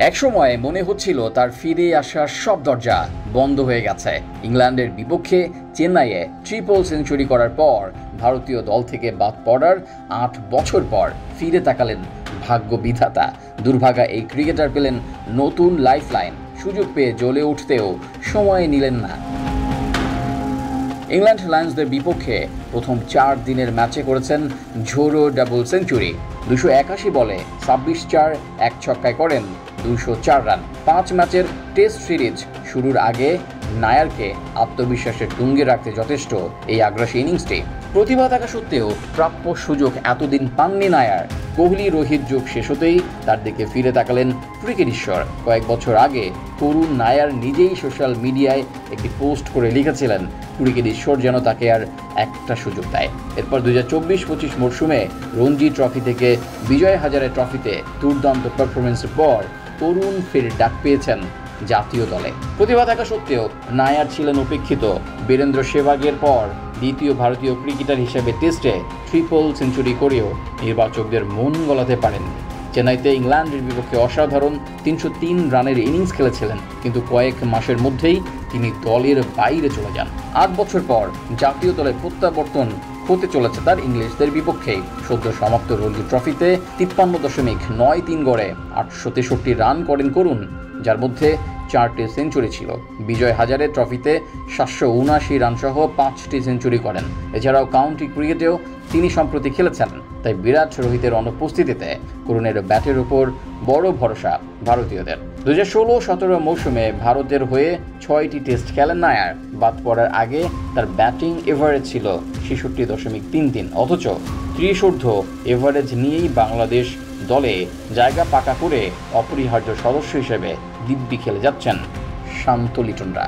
একসময় মনে হচ্ছিল তার ফিরে আসার সব দরজা বন্ধ হয়ে গেছে। ইংল্যান্ডের বিপক্ষে চেন্নাইয়ে ট্রিপল সেঞ্চুরি করার পর ভারতীয় দল থেকে বাদ পড়ার ৮ বছর পর ফিরে তাকালেন ভাগ্য বিধাতা। দুর্ভাগা এই ক্রিকেটার পেলেন নতুন লাইফলাইন। সুযোগ পেয়ে জ্বলে উঠতেও সময় নিলেন না। ইংল্যান্ড লায়ন্সদের বিপক্ষে প্রথম 4 দিনের ম্যাচে করেছেন ঝোড়ো ডাবল সেঞ্চুরি। 281 বলে 26 4 1 ছক্কায় করেন 204 রান। 5 ম্যাচের টেস্ট সিরিজ শুরুর আগে নায়ারকে আত্মবিশ্বাসের তুঙ্গে রাখতে যথেষ্ট এই আগ্রাসী ইনিংসটি। প্রতিভা থাকা সত্ত্বেও প্রাপ্য সুযোগ এতদিন পাননি নায়ার। কোহলি রোহিত যুগ শেষ হতেই তার দিকে ফিরে তাকালেন ক্রিকেট ঈশ্বর। কয়েক বছর আগে করুণ নায়ার নিজেই সোশ্যাল মিডিয়ায় একটি পোস্ট করে লিখেছিলেন, ক্রিকেট ঈশ্বর যেন তাকে আর একটা সুযোগ দেয়। এরপর 2024-25 মরশুমে রঞ্জি ট্রফি থেকে বিজয় হাজারে ট্রফিতে দুর্দান্ত পারফরমেন্সের পর তরুণ ফের ডাক পেয়েছেন জাতীয় দলে। প্রতিভা থাকা সত্ত্বেও নায়ার ছিলেন উপেক্ষিত। বীরেন্দ্র সেহবাগের পর দ্বিতীয় ভারতীয় ক্রিকেটার হিসেবে টেস্টে ট্রিপল সেঞ্চুরি করেও নির্বাচকদের মন গলাতে পারেননি। চেন্নাইতে ইংল্যান্ডের বিপক্ষে অসাধারণ 303 রানের ইনিংস খেলেছিলেন, কিন্তু কয়েক মাসের মধ্যেই তিনি দলের বাইরে চলে যান। 8 বছর পর জাতীয় দলে প্রত্যাবর্তন হতে চলেছে তার ইংলিশদের বিপক্ষে। সদ্য সমাপ্ত রঞ্জি ট্রফিতে 53.93 গড়ে 863 রান করেন করুণ, যার মধ্যে 4টি সেঞ্চুরি ছিল। বিজয় হাজারে ট্রফিতে 779 রান সহ 5টি সেঞ্চুরি করেন। এছাড়াও কাউন্টি ক্রিকেটেও তিনি সম্প্রতি খেলেছেন। তাই বিরাট রোহিতের অনুপস্থিতিতে করুণের ব্যাটের উপর বড় ভরসা ভারতীয়দের। 2016-17 মৌসুমে ভারতের হয়ে 6টি টেস্ট খেলেন নায়ার। বাদ পড়ার আগে তার ব্যাটিং এভারেজ ছিল 66.33। অথচ 30 এভারেজ নিয়েই বাংলাদেশ দলে জায়গা পাকা করে অপরিহার্য সদস্য হিসেবে দিব্যি খেলে যাচ্ছেন শান্ত লিটনরা।